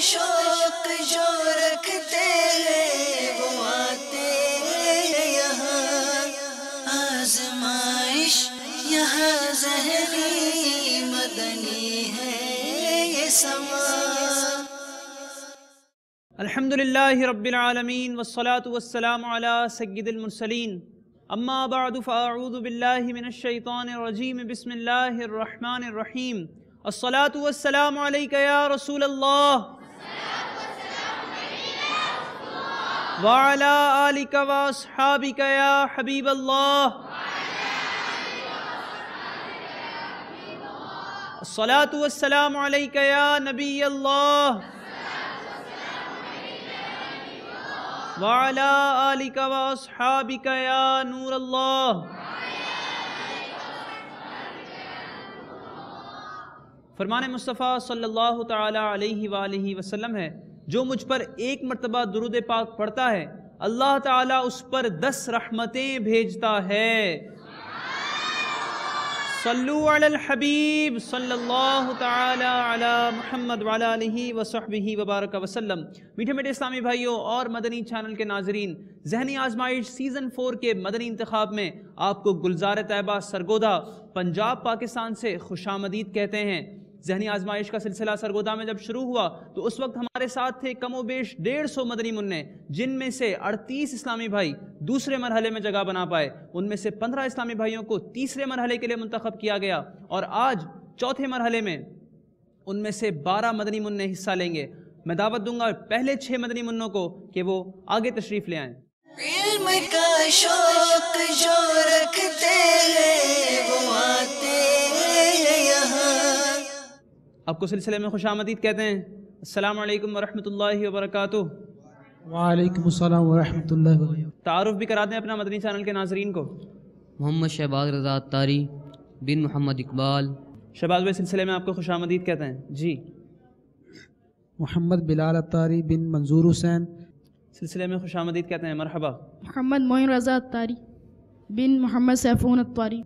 شوق جو رکھتے ہیں وہ آتے ہیں یہاں، آزمائش یہاں ذہنی مدنی ہے یہ سما۔ الحمدللہ رب العالمین والصلاة والسلام علی سید المرسلین، اما بعد فاعوذ باللہ من الشیطان الرجیم، بسم اللہ الرحمن الرحیم۔ الصلاة والسلام علیک یا رسول اللہ وعلی آلک واصحابک یا حبیب اللہ۔ الصلاة والسلام علیک یا نبی اللہ وعلی آلک واصحابک یا نور اللہ۔ فرمان مصطفیٰ صلی اللہ تعالی علیہ وآلہ وسلم ہے، جو مجھ پر ایک مرتبہ درود پاک پڑھتا ہے اللہ تعالیٰ اس پر 10 رحمتیں بھیجتا ہے۔ صلو علی الحبیب صلی اللہ تعالی علی محمد وعلی آلہ وصحبہ وبارک وسلم۔ میٹھے میٹھے اسلامی بھائیوں اور مدنی چینل کے ناظرین، ذہنی آزمائش سیزن 4 کے مدنی انتخاب میں آپ کو گلزار طیبہ سرگودا پنجاب پاکستان سے خوش آمدید کہتے ہیں۔ ذہنی آزمائش کا سلسلہ سرگودا میں جب شروع ہوا تو اس وقت ہمارے ساتھ تھے کم و بیش 150 مدنی منع، جن میں سے 38 اسلامی بھائی دوسرے مرحلے میں جگہ بنا پائے، ان میں سے 15 اسلامی بھائیوں کو تیسرے مرحلے کے لیے منتخب کیا گیا، اور آج چوتھے مرحلے میں ان میں سے 12 مدنی منع حصہ لیں گے۔ میں دعوت دوں گا پہلے 6 مدنی منوں کو کہ وہ آگے تشریف لے آئیں۔ علم کا شوق جو رکھتے ہیں وہ آتے ہیں یہاں۔ آپ کو سلسلے میں خوش آمدید کہتے ہیں۔ السلام علیکم ورحمۃ اللہ وبرکاتہ۔ وعلیکم السلام ورحمۃ اللہ وبرکاتہ۔ تعارف بھی کرا دیں اپنا مدنی چینل کے ناظرین کو۔ محمد شہباز رضا اتاری بن محمد اقبال۔ شہباز بھائی سلسلے میں آپ کو خوش آمدید کہتے ہیں جی۔ محمد بلال اتاری بن منظور حسین۔ سلسلے میں خوش آمدید کہتے ہیں مرحبا۔ محمد معین رضا اتاری بن محمد سیفون اتاری۔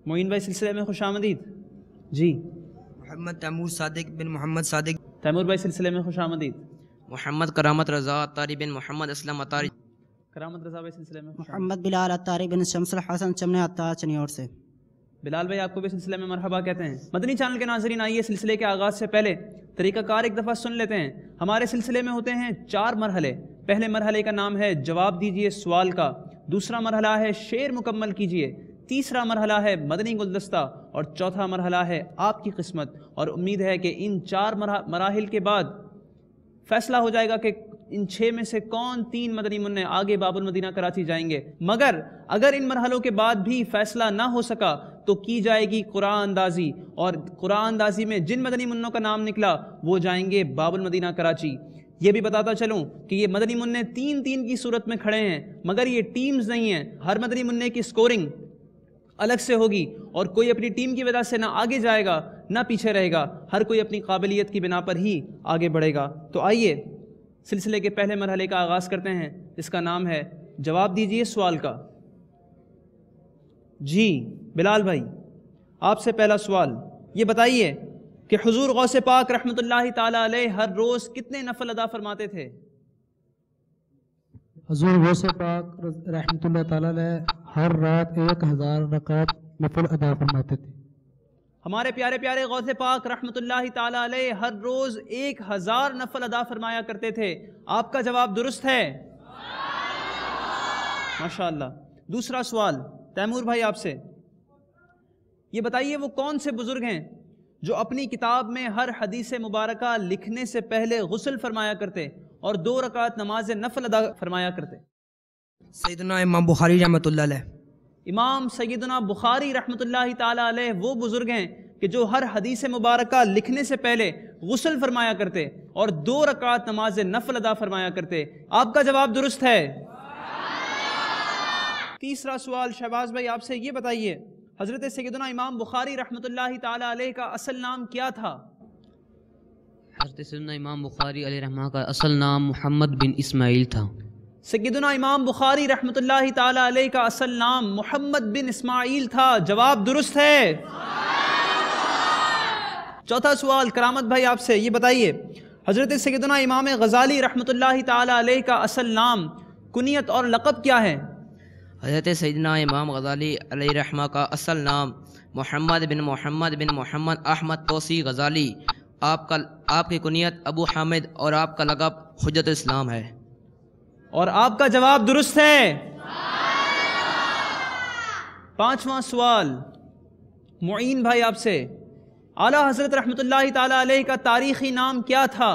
معین بھائی سلسلے میں خوش آمدید جی۔ محمد تیمور صادق بن محمد صادق۔ تیمور بھائی سلسلے میں خوش آمدید۔ محمد کرامت رضا اتاری بن محمد اسلم اتاری۔ کرامت رضا بھائی سلسلے میں خوش محمد بلال اتاری بن شمس الحسن چمن اتار چنیور سے۔ بلال بھائی آپ کو بھی سلسلے میں مرحبا کہتے ہیں۔ مدنی چینل کے ناظرین، آئیے سلسلے کے آغاز سے پہلے طریقہ کار ایک دفعہ سن لیتے ہیں۔ ہمارے سلسلے میں ہوتے ہیں 4 مرحلے۔ پہلے مرحلے کا نام ہے جواب دیجئے سوال کا، دوسرا مرحلہ ہے شعر مکمل کیجئے، تیسرا مرحلہ ہے مدنی گلدستہ، اور چوتھا مرحلہ ہے آپ کی قسمت۔ اور امید ہے کہ ان 4 مراحل کے بعد فیصلہ ہو جائے گا کہ ان 6 میں سے کون 3 مدنی منع آگے باب المدینہ کراچی جائیں گے۔ مگر اگر ان مرحلوں کے بعد بھی فیصلہ نہ ہو سکا تو کی جائے گی قرآن اندازی، اور قرآن اندازی میں جن مدنی منوں کا نام نکلا وہ جائیں گے باب المدینہ کراچی۔ یہ بھی بتاتا چلوں کہ یہ مدنی منع 3-3 کی صورت میں کھڑے ہیں، مگر یہ ٹیمز نہیں ہیں۔ ہر مدنی منع کی سکورنگ الگ سے ہوگی، اور کوئی اپنی ٹیم کی وجہ سے نہ آگے جائے گا نہ پیچھے رہے گا، ہر کوئی اپنی قابلیت کی بنا پر ہی آگے بڑھے گا۔ تو آئیے سلسلے کے پہلے مرحلے کا آغاز کرتے ہیں، جس کا نام ہے جواب دیجئے سوال کا۔ جی بلال بھائی، آپ سے پہلا سوال یہ بتائیے کہ حضور غوث پاک رحمۃ اللہ تعالی علیہ ہر روز کتنے نفل ادا فرماتے تھے؟ حضور غوث پاک رحمۃ اللہ تعالی علیہ ہر رات 1000 رکعت نفل ادا فرماتے تھے۔ ہمارے پیارے پیارے غوث پاک رحمۃ اللہ تعالی علیہ ہر روز 1000 نفل ادا فرمایا کرتے تھے۔ آپ کا جواب درست ہے؟ ماشاءاللہ۔ دوسرا سوال تیمور بھائی آپ سے، یہ بتائیے وہ کون سے بزرگ ہیں جو اپنی کتاب میں ہر حدیث مبارکہ لکھنے سے پہلے غسل فرمایا کرتے اور 2 رکعت نماز نفل ادا فرمایا کرتے؟ سیدنا امام بخاری رحمۃ اللہ علیہ۔ امام سیدنا بخاری رحمۃ اللہ تعالی علیہ وہ بزرگ ہیں کہ جو ہر حدیث مبارکہ لکھنے سے پہلے غسل فرمایا کرتے اور 2 رکعت نماز نفل ادا فرمایا کرتے۔ آپ کا جواب درست ہے۔ تیسرا سوال شہباز بھائی آپ سے، یہ بتائیے حضرت سیدنا امام بخاری رحمۃ اللہ تعالی علیہ کا اصل نام کیا تھا؟ حضرت سیدنا امام بخاری علیہ رحمہ کا اصل نام محمد بن اسماعیل تھا۔ سیدنا امام بخاری رحمۃ اللہ تعالی علیہ کا اصل نام محمد بن اسماعیل تھا۔ جواب درست ہے۔ چوتھا سوال کرامت بھائی آپ سے، یہ بتائیے حضرت سیدنا امام غزالی رحمۃ اللہ تعالی علیہ کا اصل نام، کنیت اور لقب کیا ہے؟ حضرت سیدنا امام غزالی علیہ رحمہ کا اصل نام محمد بن محمد احمد توسی غزالی، آپ کی کنیت ابو حامد اور آپ کا لقب حجت اسلام ہے۔ اور آپ کا جواب درست ہے۔ 5واں سوال معین بھائی آپ سے، اعلیٰ حضرت رحمۃ اللہ تعالی علیہ کا تاریخی نام کیا تھا؟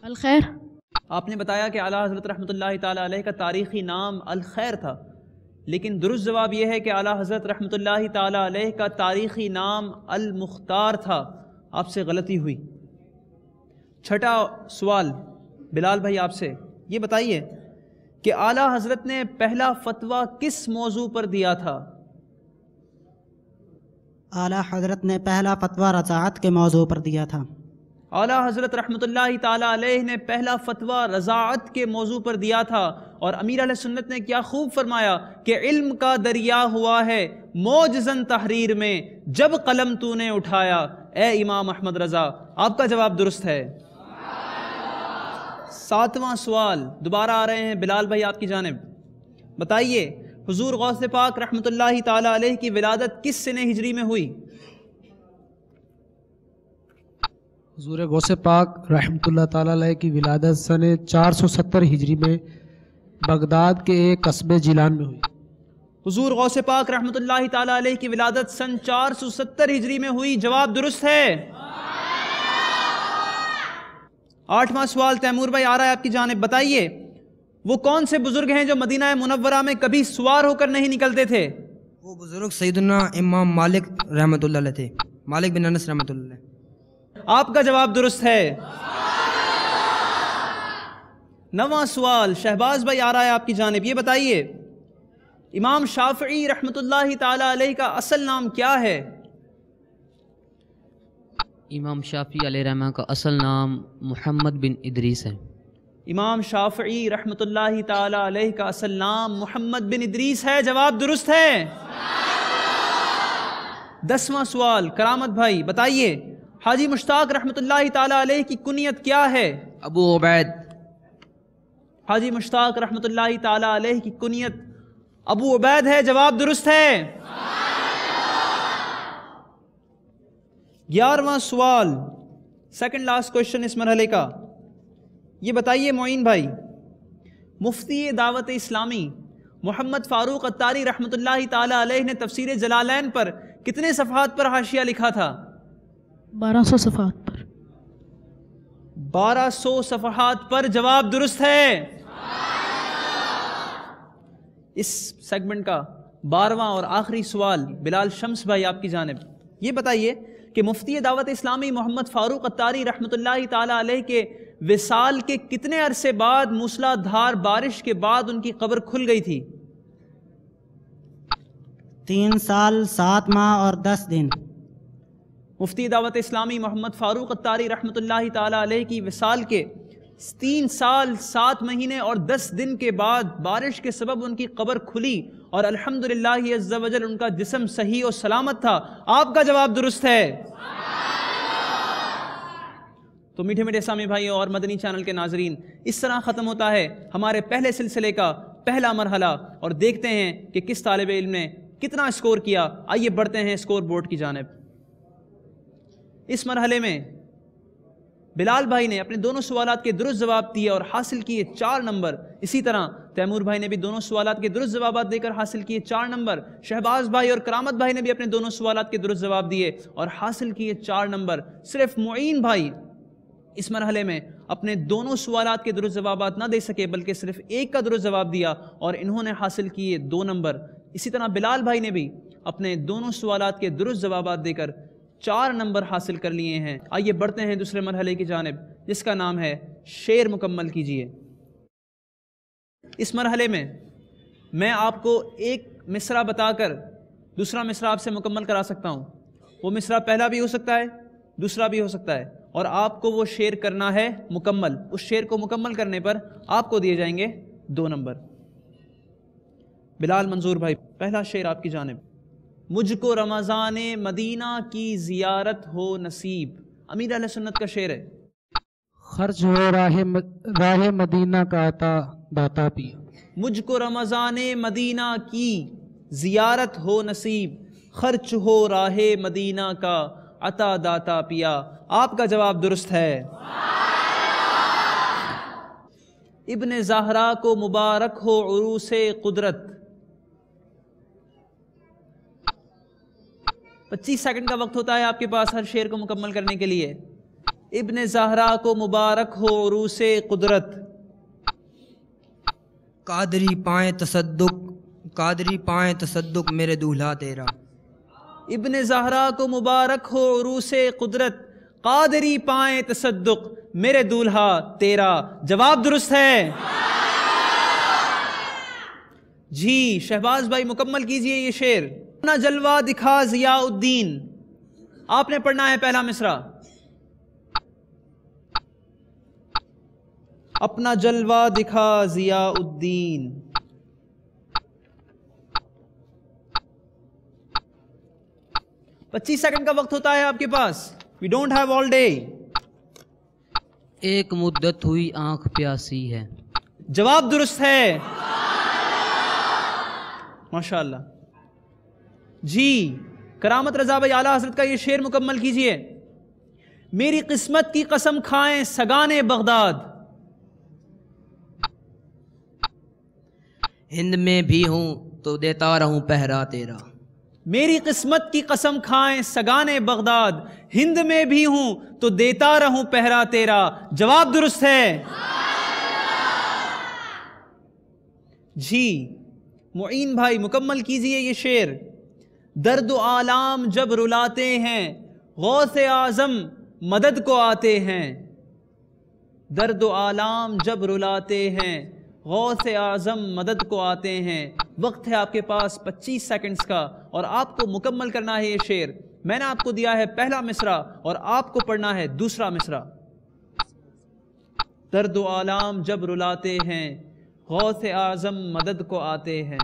الخیر۔ آپ نے بتایا کہ اعلیٰ حضرت رحمۃ اللہ تعالی علیہ کا تاریخی نام الخیر تھا، لیکن درست جواب یہ ہے کہ اعلیٰ حضرت رحمۃ اللہ تعالی علیہ کا تاریخی نام المختار تھا۔ آپ سے غلطی ہوئی۔ 6واں سوال بلال بھائی آپ سے، یہ بتائیے کہ اعلیٰ حضرت نے پہلا فتویٰ کس موضوع پر دیا تھا؟ اعلیٰ حضرت نے پہلا فتویٰ رضاعت کے موضوع پر دیا تھا۔ اعلیٰ حضرت رحمۃ اللہ تعالی علیہ نے پہلا فتویٰ رضاعت کے موضوع پر دیا تھا، اور امیر اہل سنت نے کیا خوب فرمایا کہ علم کا دریا ہوا ہے موجزن تحریر میں، جب قلم تو نے اٹھایا اے امام احمد رضا۔ آپ کا جواب درست ہے۔ 7واں سوال دوبارہ آ رہے ہیں بلال بھائی آپ کی جانب، بتائیے حضور غوث پاک رحمۃ اللہ تعالی علیہ کی ولادت کس سنہ ہجری میں ہوئی؟ حضور غوث پاک رحمۃ اللہ تعالیٰ علیہ کی ولادت سن 470 ہجری میں بغداد کے ایک قصبے جیلان میں ہوئی۔ حضور غوث پاک رحمۃ اللہ تعالی علیہ کی ولادت سن 470 ہجری میں ہوئی، جواب درست ہے۔ 8واں سوال تیمور بھائی آ رہا ہے آپ کی جانب، بتائیے وہ کون سے بزرگ ہیں جو مدینہ منورہ میں کبھی سوار ہو کر نہیں نکلتے تھے؟ وہ بزرگ سیدنا امام مالک رحمۃ اللہ علیہ تھے، مالک بن انس رحمۃ اللہ علیہ۔ آپ کا جواب درست ہے۔ 9واں سوال شہباز بھائی آ رہا ہے آپ کی جانب، یہ بتائیے امام شافعی رحمۃ اللہ تعالی علیہ کا اصل نام کیا ہے؟ امام شافعی علیہ رحمہ کا اصل نام محمد بن ادریس ہے۔ امام شافعی رحمۃ اللہ تعالی علیہ کا اصل نام محمد بن ادریس ہے، جواب درست ہے۔ 10واں سوال کرامت بھائی، بتائیے حاجی مشتاق رحمۃ اللہ تعالی علیہ کی کنیت کیا ہے؟ ابو عبید۔ حاجی مشتاق رحمۃ اللہ تعالی علیہ کی کنیت ابو عبید ہے، جواب درست ہے۔ 11واں سوال سیکنڈ لاسٹ کوشچن اس مرحلے کا، یہ بتائیے معین بھائی مفتی دعوت اسلامی محمد فاروق عطاری رحمۃ اللہ تعالی علیہ نے تفسیر جلالین پر کتنے صفحات پر حاشیہ لکھا تھا؟ 1200 صفحات پر۔ 1200 صفحات پر، جواب درست ہے۔ اس سیگمنٹ کا 12واں اور آخری سوال بلال شمس بھائی آپ کی جانب، یہ بتائیے کہ مفتی دعوت اسلامی محمد فاروق عطاری رحمۃ اللہ تعالی علیہ کے وصال کے کتنے عرصے بعد موسلا دھار بارش کے بعد ان کی قبر کھل گئی تھی؟ 3 سال 7 ماہ اور 10 دن۔ مفتی دعوت اسلامی محمد فاروق عطاری رحمۃ اللہ تعالی علیہ کی وصال کے 3 سال 7 مہینے اور 10 دن کے بعد بارش کے سبب ان کی قبر کھلی، اور الحمدللہ عز و جل ان کا جسم صحیح و سلامت تھا۔ آپ کا جواب درست ہے۔ تو میٹھے میٹھے اسلامی بھائیوں اور مدنی چینل کے ناظرین، اس طرح ختم ہوتا ہے ہمارے پہلے سلسلے کا پہلا مرحلہ، اور دیکھتے ہیں کہ کس طالب علم نے کتنا اسکور کیا۔ آئیے بڑھتے ہیں اسکور بورڈ کی جانب۔ اس مرحلے میں بلال بھائی نے اپنے دونوں سوالات کے درست جواب دیے اور حاصل کیے 4 نمبر۔ اسی طرح تیمور بھائی نے بھی دونوں سوالات کے درست جوابات دے کر حاصل کیے 4 نمبر۔ شہباز بھائی اور کرامت بھائی نے بھی اپنے دونوں سوالات کے درست جواب دیے اور حاصل کیے 4 نمبر۔ صرف معین بھائی اس مرحلے میں اپنے دونوں سوالات کے درست جوابات نہ دے سکے، بلکہ صرف ایک کا درست جواب دیا اور انہوں نے حاصل کیے 2 نمبر۔ اسی طرح بلال بھائی نے بھی اپنے دونوں سوالات کے درست جوابات دے کر 4 نمبر حاصل کر لیے ہیں۔ آئیے بڑھتے ہیں دوسرے مرحلے کی جانب، جس کا نام ہے شعر مکمل کیجئے۔ اس مرحلے میں آپ کو ایک مصرع بتا کر دوسرا مصرع آپ سے مکمل کرا سکتا ہوں۔ وہ مصرع پہلا بھی ہو سکتا ہے، دوسرا بھی ہو سکتا ہے، اور آپ کو وہ شعر کرنا ہے مکمل. اس شعر کو مکمل کرنے پر آپ کو دیے جائیں گے 2 نمبر. بلال منظور بھائی پہلا شعر آپ کی جانب. مجھ کو رمضان مدینہ کی زیارت ہو نصیب. امیر اہل سنت کا شعر ہے. خرچ ہو راہ مدینہ کا عطا داتا پیا. مجھ کو رمضان مدینہ کی زیارت ہو نصیب، خرچ ہو راہ مدینہ کا عطا داتا پیا. آپ کا جواب درست ہے. ابن زہرا کو مبارک ہو عروس قدرت. 25 سیکنڈ کا وقت ہوتا ہے آپ کے پاس ہر شعر کو مکمل کرنے کے لیے. ابن زہرا کو مبارک ہو عروس قدرت. قادری پائیں تصدق میرے دولہا تیرا. ابن زہرا کو مبارک ہو عروس قدرت، قادری پائیں تصدق میرے دولہا تیرا. جواب درست ہے. جی شہباز بھائی مکمل کیجئے یہ شعر. اپنا جلوہ دکھا ضیاء الدین. آپ نے پڑھنا ہے پہلا مصرع. اپنا جلوہ دکھا ضیاء الدین. پچیس سیکنڈ کا وقت ہوتا ہے آپ کے پاس. We don't have all day. ایک مدت ہوئی آنکھ پیاسی ہے. جواب درست ہے. ماشاءاللہ. جی کرامت رضا بھائی اعلیٰ حضرت کا یہ شعر مکمل کیجئے. میری قسمت کی قسم کھائیں سگانے بغداد. ہند میں بھی ہوں تو دیتا رہوں پہرا تیرا. میری قسمت کی قسم کھائیں سگانے بغداد، ہند میں بھی ہوں تو دیتا رہوں پہرا تیرا. جواب درست ہے. جی معین بھائی مکمل کیجئے یہ شعر. درد و آلام جب رلاتے ہیں غوث اعظم مدد کو آتے ہیں. درد و آلام جب رلاتے ہیں غوث اعظم مدد کو آتے ہیں. وقت ہے آپ کے پاس 25 سیکنڈز کا اور آپ کو مکمل کرنا ہے یہ شعر. میں نے آپ کو دیا ہے پہلا مصرع اور آپ کو پڑھنا ہے دوسرا مصرع. درد و آلام جب رلاتے ہیں غوث اعظم مدد کو آتے ہیں.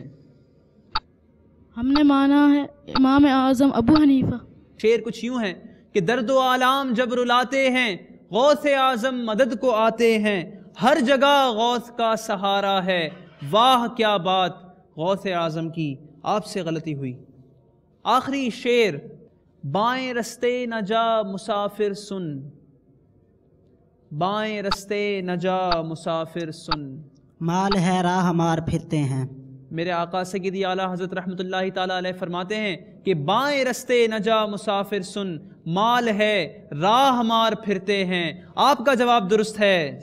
ہم نے مانا ہے امام اعظم ابو حنیفہ. شعر کچھ یوں ہے کہ درد و آلام جب رلاتے ہیں غوث اعظم مدد کو آتے ہیں. ہر جگہ غوث کا سہارا ہے. واہ کیا بات غوث اعظم کی. آپ سے غلطی ہوئی. آخری شعر. بائیں رستے نہ جا مسافر سن. بائیں رستے نہ جا مسافر سن. مال ہے راہ مار پھرتے ہیں. میرے آقا سیدی اعلیٰ حضرت رحمۃ اللہ تعالیٰ علیہ فرماتے ہیں کہ بائیں رستے نہ جا مسافر سن، مال ہے راہ مار پھرتے ہیں. آپ کا جواب درست ہے.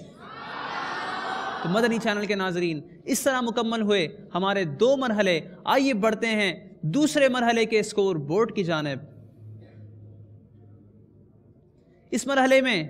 تو مدنی چینل کے ناظرین اس طرح مکمل ہوئے ہمارے 2 مرحلے. آئیے بڑھتے ہیں دوسرے مرحلے کے اسکور بورڈ کی جانب. اس مرحلے میں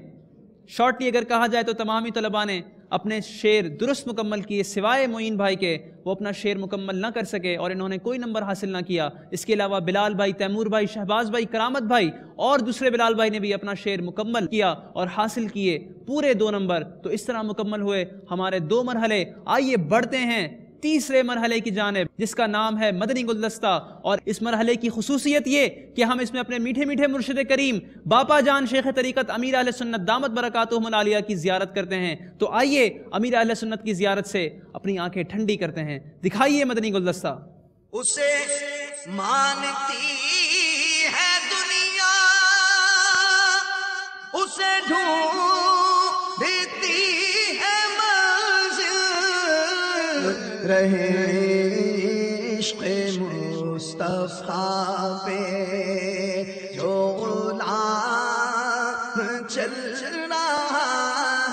شارٹلی اگر کہا جائے تو تمامی طلباء نے اپنے شعر درست مکمل کیے سوائے معین بھائی کے. وہ اپنا شعر مکمل نہ کر سکے اور انہوں نے کوئی نمبر حاصل نہ کیا. اس کے علاوہ بلال بھائی، تیمور بھائی، شہباز بھائی، کرامت بھائی اور دوسرے بلال بھائی نے بھی اپنا شعر مکمل کیا اور حاصل کیے پورے 2 نمبر. تو اس طرح مکمل ہوئے ہمارے 2 مرحلے. آئیے بڑھتے ہیں تیسرے مرحلے کی جانب جس کا نام ہے مدنی گلدستہ. اور اس مرحلے کی خصوصیت یہ کہ ہم اس میں اپنے میٹھے میٹھے مرشد کریم باپا جان شیخ طریقت امیر اہل سنت دامت برکاتہم العالیہ کی زیارت کرتے ہیں. تو آئیے امیر اہل سنت کی زیارت سے اپنی آنکھیں ٹھنڈی کرتے ہیں. دکھائیے مدنی گلدستہ. اسے مانتی ہے دنیا، اسے ڈھونڈتی ہے منزل، رہے عشق مصطفیٰ پہ جو غلام چل رہا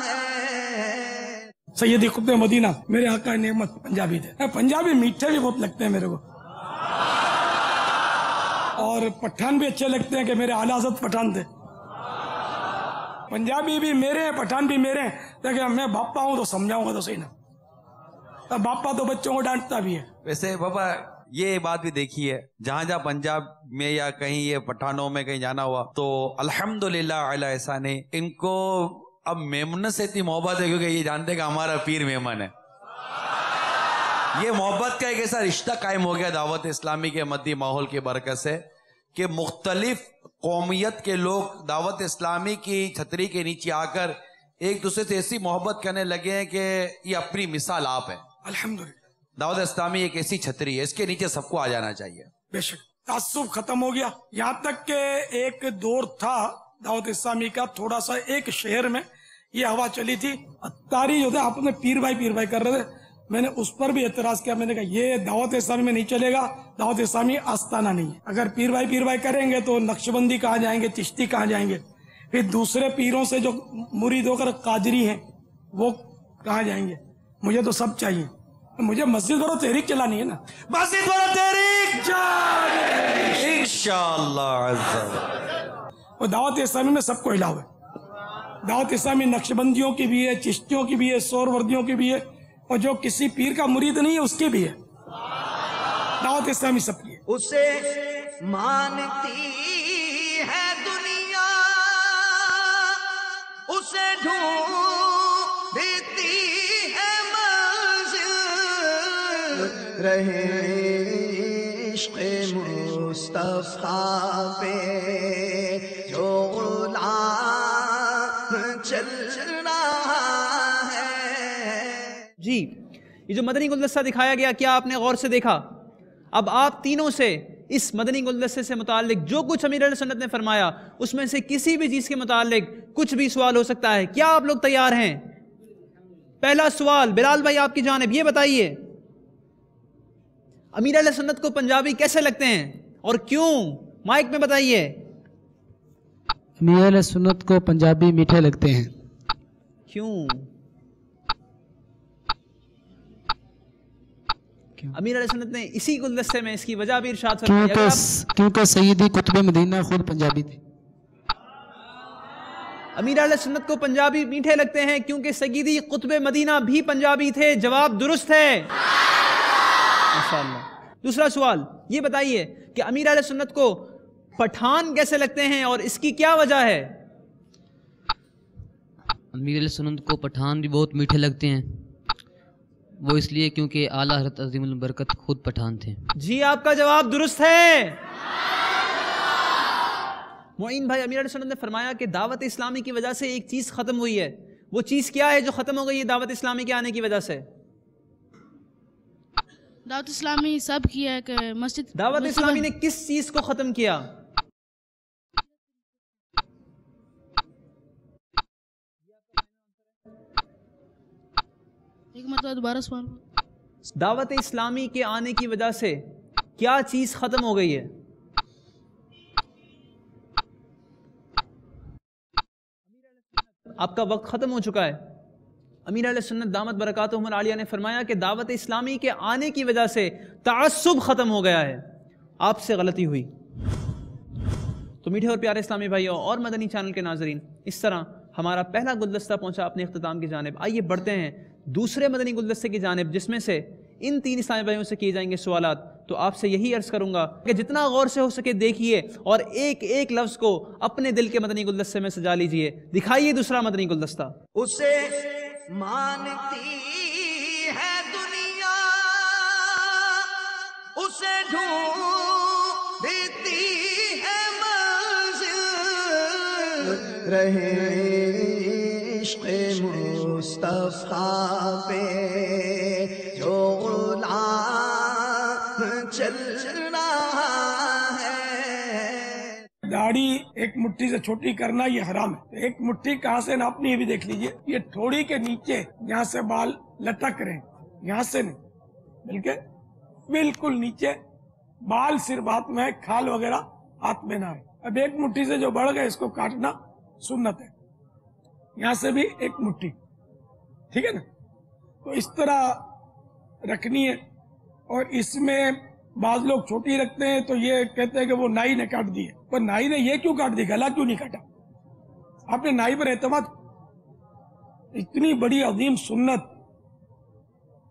ہے. سیدی قطب مدینہ میرے آقا نعمت پنجابی تھے. پنجابی میٹھے بھی بہت لگتے ہیں میرے کو اور پٹھان بھی اچھے لگتے ہیں کہ میرے اعلیٰ حضرت پٹھان تھے. پنجابی بھی میرے ہیں پٹھان بھی میرے ہیں. لیکن میں باپا ہوں تو سمجھاؤں گا تو صحیح نا. باپا تو بچوں کو ڈانٹتا بھی ہے. ویسے بابا یہ بات بھی دیکھی ہے جہاں جہاں پنجاب میں یا کہیں یہ پٹھانوں میں کہیں جانا ہوا تو الحمدللہ علی احسان ان کو اب میمنت سے اتنی محبت ہے کیونکہ یہ جانتے کہ ہمارا پیر میمن ہے. یہ محبت کا ایک ایسا رشتہ قائم ہو گیا دعوت اسلامی کے مدی ماحول کی برکت سے کہ مختلف قومیت کے لوگ دعوت اسلامی کی چھتری کے نیچے آ کر ایک دوسرے سے ایسی محبت کرنے لگے ہیں کہ یہ اپنی مثال آپ ہے. الحمدللہ دعوت اسلامی ایک ایسی چھتری ہے، اس کے نیچے سب کو آ جانا چاہیے. بے شک تعصب ختم ہو گیا. یہاں تک کہ ایک دور تھا دعوت اسلامی کا، تھوڑا سا ایک شہر میں یہ ہوا چلی تھی، اتاری جو تھے آپ نے پیر بھائی کر رہے تھے. میں نے اس پر بھی اعتراض کیا، میں نے کہا یہ دعوت اسلامی میں نہیں چلے گا، دعوت اسلامی آستانہ نہیں ہے. اگر پیر بھائی کریں گے تو نقشبندی کہاں جائیں گے، چشتی کہاں جائیں گے، پھر دوسرے پیروں سے جو مرید ہو کر قادری ہیں وہ کہاں جائیں گے. مجھے تو سب چاہیے، مجھے مسجد برو تحریک چلانی ہے نا، مسجد برو تحریک انشاءاللہ. اور دعوت اسلامی میں سب کو علاوہ ہے. دعوت اسلامی نقشبندیوں کی بھی ہے، چشتیوں کی بھی ہے، سور وردیوں کی بھی ہے، اور جو کسی پیر کا مرید نہیں ہے اس کی بھی ہے. دعوت اسلامی سب کی ہے. اسے مانتی ہے دنیا، اسے ڈھونڈتی ہے منزل، رہے عشق مصطفیٰ پہ جو غلام چل رہا ہے. جی یہ جو مدنی گلدستہ دکھایا گیا، کیا آپ نے غور سے دیکھا؟ اب آپ تینوں سے اس مدنی گلدستے سے متعلق جو کچھ امیر اہل سنت نے فرمایا اس میں سے کسی بھی چیز کے متعلق کچھ بھی سوال ہو سکتا ہے. کیا آپ لوگ تیار ہیں؟ پہلا سوال بلال بھائی آپ کی جانب، یہ بتائیے امیر اہل سنت کو پنجابی کیسے لگتے ہیں اور کیوں؟ مائک میں بتائیے. امیر اہل سنت کو پنجابی میٹھے لگتے ہیں. کیوں؟ امیر علیہ سنت نے اسی گلدستے میں اس کی وجہ بھی ارشاد فرمایا، کیونکہ سیدی قطب مدینہ خود پنجابی تھے. امیر علیہ سنت کو پنجابی میٹھے لگتے ہیں کیونکہ سیدی قطب مدینہ بھی پنجابی تھے. جواب درست ہے ماشاءاللہ. دوسرا سوال یہ بتائیے کہ امیر علیہ سنت کو پٹھان کیسے لگتے ہیں اور اس کی کیا وجہ ہے؟ امیر علیہ سنت کو پٹھان بھی بہت میٹھے لگتے ہیں، وہ اس لیے کیونکہ اعلیٰ حضرت عظیم البرکت خود پٹھان تھے. جی آپ کا جواب درست ہے. معین بھائی، امیر علیہ سنت نے فرمایا کہ دعوت اسلامی کی وجہ سے ایک چیز ختم ہوئی ہے. وہ چیز کیا ہے جو ختم ہو گئی ہے دعوت اسلامی کے آنے کی وجہ سے؟ دعوت اسلامی سب کیا ہے کہ مسجد. دعوت اسلامی نے کس چیز کو ختم کیا؟ ایک مرتبہ دوبارہ سوال. دعوت اسلامی کے آنے کی وجہ سے کیا چیز ختم ہو گئی ہے؟ آپ کا وقت ختم ہو چکا ہے. امیر علیہ سنت دامت برکاتہم العالیہ نے فرمایا کہ دعوت اسلامی کے آنے کی وجہ سے تعصب ختم ہو گیا ہے. آپ سے غلطی ہوئی. تو میٹھے اور پیارے اسلامی بھائیوں اور مدنی چینل کے ناظرین، اس طرح ہمارا پہلا گلدستہ پہنچا اپنے اختتام کی جانب. آئیے بڑھتے ہیں دوسرے مدنی گلدستے کی جانب، جس میں سے ان تین اسلامی بھائیوں سے کیے جائیں گے سوالات. تو آپ سے یہی عرض کروں گا کہ جتنا غور سے ہو سکے دیکھیے اور ایک ایک لفظ کو اپنے دل کے مدنی گلدستے میں سجا لیجئے. دکھائیے دوسرا مدنی گلدستہ. اسے مانتی ہے دنیا، اسے ڈھونڈتی ہے منزل، رہے عشق مصطفیٰ پہ جو غلام چل رہا ہے. داڑھی ایک مٹھی سے چھوٹی کرنا یہ حرام ہے. ایک مٹھی کہاں سے ناپنی ہے بھی دیکھ لیجئے. یہ تھوڑی کے نیچے یہاں سے بال لٹک رہے ہیں، یہاں سے نہیں بلکہ بالکل نیچے. بال صرف ہاتھ میں ہے، کھال وغیرہ ہاتھ میں نہ ہے. اب ایک مٹھی سے جو بڑھ گئے اس کو کاٹنا سنت ہے. یہاں سے بھی ایک مٹھی، ٹھیک ہے نا. تو اس طرح رکھنی ہے. اور اس میں بعض لوگ چھوٹی رکھتے ہیں تو یہ کہتے ہیں کہ وہ نائی نے کاٹ دی ہے. پر نائی نے یہ کیوں کاٹ دی، گلا کیوں نہیں کاٹا؟ آپ نے نائی پر اعتماد. اتنی بڑی عظیم سنت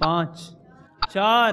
5, 4,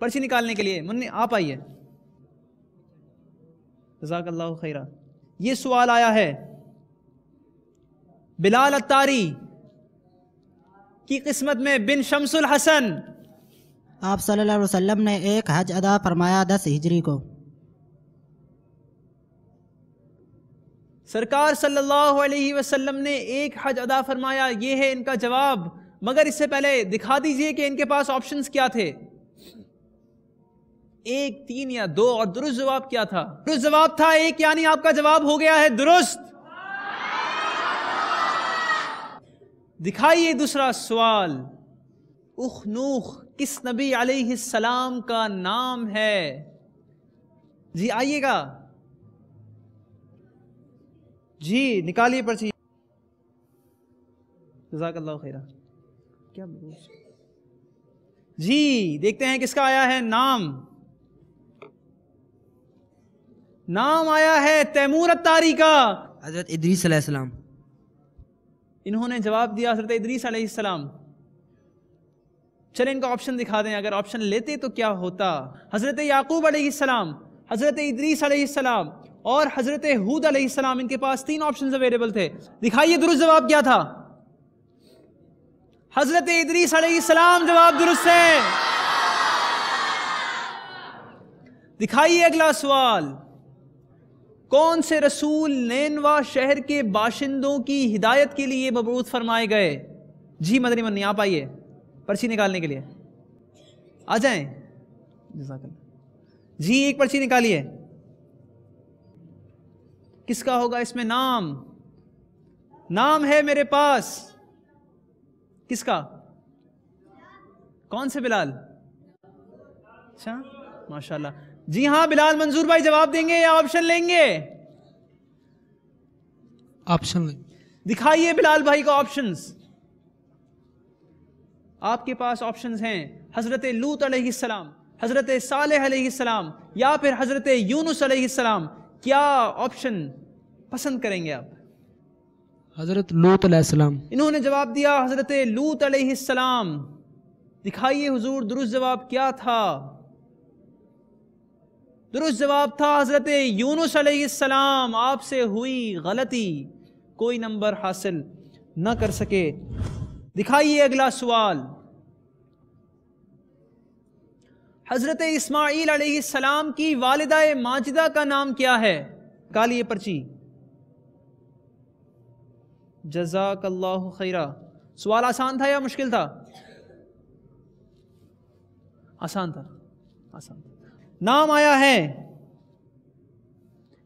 پرچی نکالنے کے لیے منی آپ آئیے. جزاک اللہ خیرہ. یہ سوال آیا ہے بلال اتاری کی قسمت میں بن شمس الحسن. آپ صلی اللہ علیہ وسلم نے ایک حج ادا فرمایا 10 ہجری کو. سرکار صلی اللہ علیہ وسلم نے ایک حج ادا فرمایا، یہ ہے ان کا جواب. مگر اس سے پہلے دکھا دیجئے کہ ان کے پاس آپشنز کیا تھے، 1 3 یا 2، اور درست جواب کیا تھا؟ درست جواب تھا 1، یعنی آپ کا جواب ہو گیا ہے درست. دکھائیے دوسرا سوال. اخنوخ کس نبی علیہ السلام کا نام ہے؟ جی آئیے گا، جی نکالیے پرچی. جزاک اللہ خیرہ. کیا جی دیکھتے ہیں کس کا آیا ہے نام. نام آیا ہے تیمور اتاری کا. حضرت ادریس علیہ السلام. انہوں نے جواب دیا حضرت ادریس علیہ السلام. چلیں ان کا آپشن دکھا دیں، اگر آپشن لیتے تو کیا ہوتا. حضرت یعقوب علیہ السلام، حضرت ادریس علیہ السلام اور حضرت ہود علیہ السلام. ان کے پاس 3 آپشنز اویلیبل تھے. دکھائیے درست جواب کیا تھا. حضرت ادریس علیہ السلام جواب درست ہے. دکھائیے اگلا سوال. کون سے رسول نینوا شہر کے باشندوں کی ہدایت کے لیے مبعوث فرمائے گئے؟ جی مدنی منی آپ آئیے پرچی نکالنے کے لیے، آ جائیں. جزاک اللہ. جی ایک پرچی نکالیے. کس کا ہوگا اس میں نام؟ نام ہے میرے پاس. کس کا؟ کون سے بلال؟ اچھا ماشاءاللہ. جی ہاں بلال منظور بھائی جواب دیں گے یا آپشن لیں گے؟ آپشن لیں. دکھائیے بلال بھائی کو آپشنز. آپ کے پاس آپشنز ہیں حضرت لوط علیہ السلام، حضرت صالح علیہ السلام یا پھر حضرت یونس علیہ السلام. کیا آپشن پسند کریں گے آپ؟ حضرت لوط علیہ السلام. انہوں نے جواب دیا حضرت لوط علیہ السلام. دکھائیے حضور درست جواب کیا تھا. درست جواب تھا حضرت یونس علیہ السلام. آپ سے ہوئی غلطی، کوئی نمبر حاصل نہ کر سکے. دکھائیے اگلا سوال. حضرت اسماعیل علیہ السلام کی والدہ ماجدہ کا نام کیا ہے؟ کالیے پرچی. جزاک اللہ خیرہ. سوال آسان تھا یا مشکل تھا؟ آسان تھا. آسان تھا. نام آیا ہے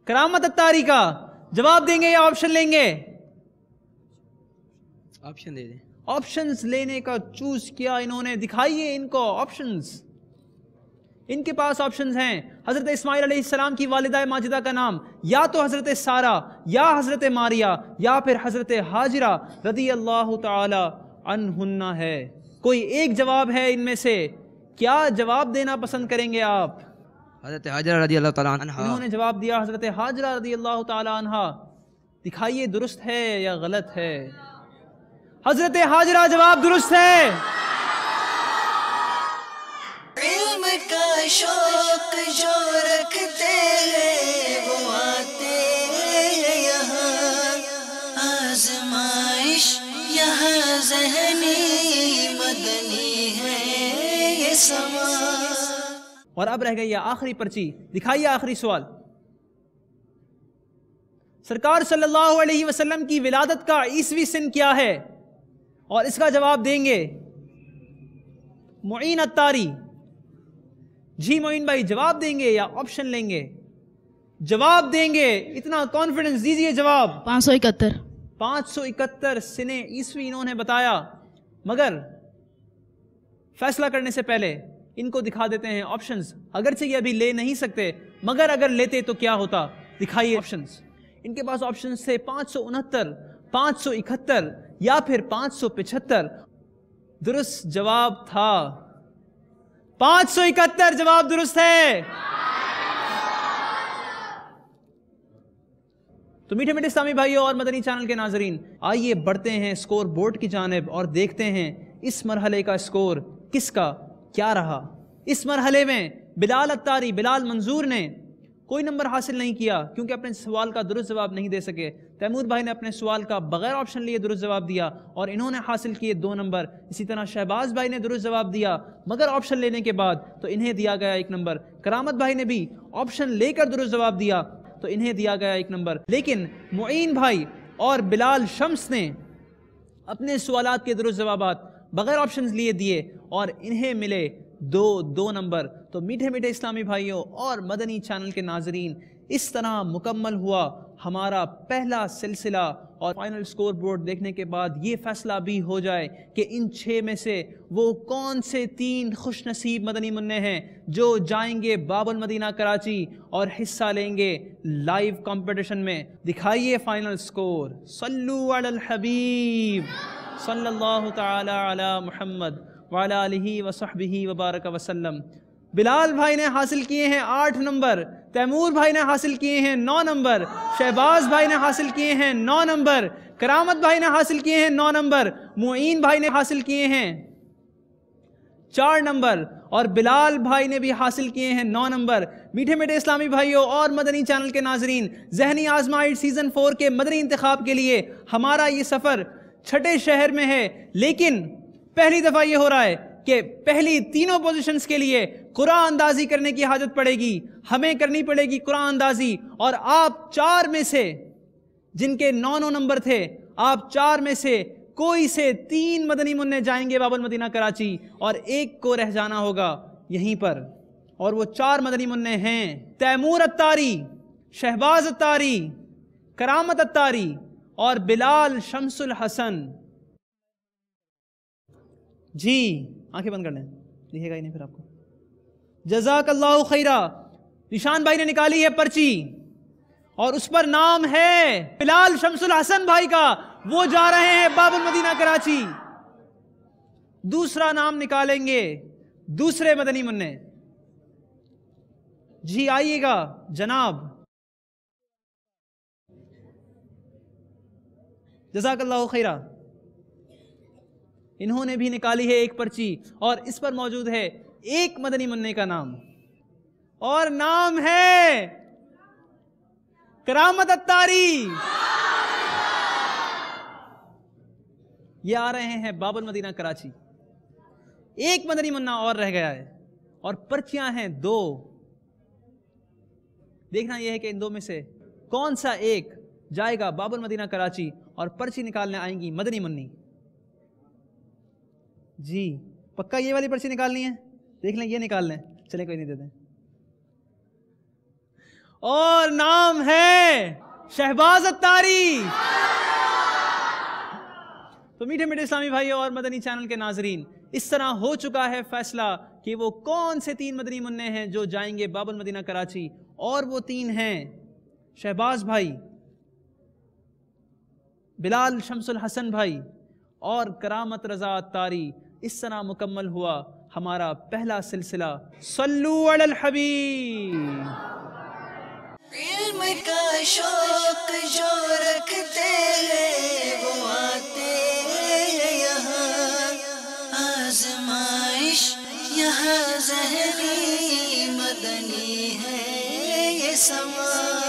کرامت اتاری کا. جواب دیں گے یا آپشن لیں گے؟ آپشن دے دیں. آپشنز لینے کا چوز کیا انہوں نے. دکھائیے ان کو آپشنز. ان کے پاس آپشنز ہیں حضرت اسماعیل علیہ السلام کی والدہ ماجدہ کا نام یا تو حضرت سارہ یا حضرت ماریہ یا پھر حضرت ہاجرہ رضی اللہ تعالی عنہن ہے. کوئی ایک جواب ہے ان میں سے. کیا جواب دینا پسند کریں گے آپ؟ حضرت حاجرہ رضی اللہ تعالیٰ عنہ. انہوں نے جواب دیا حضرت حاجرہ رضی اللہ تعالی عنہ. دکھائیے درست ہے یا غلط ہے. حضرت حاجرہ جواب درست ہے. علم کا شوق جو رکھتے ہیں وہ آتے ہیں یہاں. آزمائش یہاں ذہنی مدنی ہے یہ سما. اور اب رہ گئی یہ آخری پرچی. دکھائیے آخری سوال. سرکار صلی اللہ علیہ وسلم کی ولادت کا عیسوی سن کیا ہے؟ اور اس کا جواب دیں گے معین اتاری. جی معین بھائی جواب دیں گے یا آپشن لیں گے؟ جواب دیں گے. اتنا کانفیڈنس دیجئے. جواب 571. 571 سن عیسوی انہوں نے بتایا. مگر فیصلہ کرنے سے پہلے ان کو دکھا دیتے ہیں آپشنز. اگرچہ یہ ابھی لے نہیں سکتے مگر اگر لیتے تو کیا ہوتا. دکھائیے آپشنز. ان کے پاس آپشنز تھے 569، 571 یا پھر 575. درست جواب تھا 571. جواب درست ہے. تو میٹھے میٹھے اسلامی بھائیوں اور مدنی چینل کے ناظرین، آئیے بڑھتے ہیں سکور بورڈ کی جانب اور دیکھتے ہیں اس مرحلے کا سکور کس کا کیا رہا. اس مرحلے میں بلال اتاری، بلال منظور نے کوئی نمبر حاصل نہیں کیا کیونکہ اپنے سوال کا درست جواب نہیں دے سکے. تیمور بھائی نے اپنے سوال کا بغیر آپشن لیے درست جواب دیا اور انہوں نے حاصل کیے 2 نمبر. اسی طرح شہباز بھائی نے درست جواب دیا مگر آپشن لینے کے بعد تو انہیں دیا گیا 1 نمبر. کرامت بھائی نے بھی آپشن لے کر درست جواب دیا تو انہیں دیا گیا 1 نمبر. لیکن معین بھائی اور بلال شمس نے اپنے سوالات کے درست جوابات بغیر آپشنز لیے دیے اور انہیں ملے 2 نمبر. تو میٹھے میٹھے اسلامی بھائیوں اور مدنی چینل کے ناظرین، اس طرح مکمل ہوا ہمارا پہلا سلسلہ، اور فائنل سکور بورڈ دیکھنے کے بعد یہ فیصلہ بھی ہو جائے کہ ان 6 میں سے وہ کون سے 3 خوش نصیب مدنی منع ہیں جو جائیں گے باب المدینہ کراچی اور حصہ لیں گے لائیو کمپٹیشن میں. دکھائیے فائنل سکور. صلو علی الحبیب صلی اللہ تعالی علی محمد وعلی آلہ وصحبہ وبارک وسلم. بلال بھائی نے حاصل کیے ہیں 8 نمبر، تیمور بھائی نے حاصل کیے ہیں 9 نمبر، شہباز بھائی نے حاصل کیے ہیں 9 نمبر، کرامت بھائی نے حاصل کیے ہیں 9 نمبر، معین بھائی نے حاصل کیے ہیں 4 نمبر اور بلال بھائی نے بھی حاصل کیے ہیں 9 نمبر. میٹھے میٹھے اسلامی بھائیوں اور مدنی چینل کے ناظرین، ذہنی آزمائش سیزن 4 کے مدنی انتخاب کے لیے ہمارا یہ سفر چھٹے شہر میں ہے، لیکن پہلی دفعہ یہ ہو رہا ہے کہ پہلی تینوں پوزیشنز کے لیے قرآن اندازی کرنے کی حاجت پڑے گی، ہمیں کرنی پڑے گی قرآن اندازی. اور آپ 4 میں سے جن کے 9 نمبر تھے، آپ 4 میں سے کوئی سے 3 مدنی منع جائیں گے باب المدینہ کراچی اور 1 کو رہ جانا ہوگا یہیں پر. اور وہ 4 مدنی منع ہیں تیمور اتاری، شہباز اتاری، کرامت اتاری اور بلال شمس الحسن. جی آنکھیں بند کر لیں، دکھے گا ہی نہیں پھر آپ کو. جزاک اللہ خیرہ. نشان بھائی نے نکالی ہے پرچی اور اس پر نام ہے بلال شمس الحسن بھائی کا، وہ جا رہے ہیں باب المدینہ کراچی. دوسرا نام نکالیں گے دوسرے مدنی منع. جی آئیے گا جناب. جزاک اللہ خیرہ. انہوں نے بھی نکالی ہے 1 پرچی اور اس پر موجود ہے 1 مدنی منع کا نام اور نام ہے کرامت اتاری. یہ آ رہے ہیں باب المدینہ کراچی. 1 مدنی منع اور رہ گیا ہے اور پرچیاں ہیں 2. دیکھنا یہ ہے کہ ان 2 میں سے کون سا ایک جائے گا باب المدینہ کراچی اور پرچی نکالنے آئیں گی مدنی منی. جی پکا یہ والی پرچی نکالنی ہے؟ دیکھ لیں یہ نکال لیں، چلیں کوئی نہیں دیتے. اور نام ہے شہباز اتاری. تو میٹھے میٹھے اسلامی بھائیوں اور مدنی چینل کے ناظرین، اس طرح ہو چکا ہے فیصلہ کہ وہ کون سے 3 مدنی منع ہیں جو جائیں گے باب المدینہ کراچی، اور وہ 3 ہیں شہباز بھائی، بلال شمس الحسن بھائی اور کرامت رضا اتاری. اس طرح مکمل ہوا ہمارا پہلا سلسلہ. صلو علی الحبیب. علم کا شوق جو رکھتے ہیں وہ آتے ہیں یہاں، آزمائش یہاں ذہنی مدنی ہے یہ سما.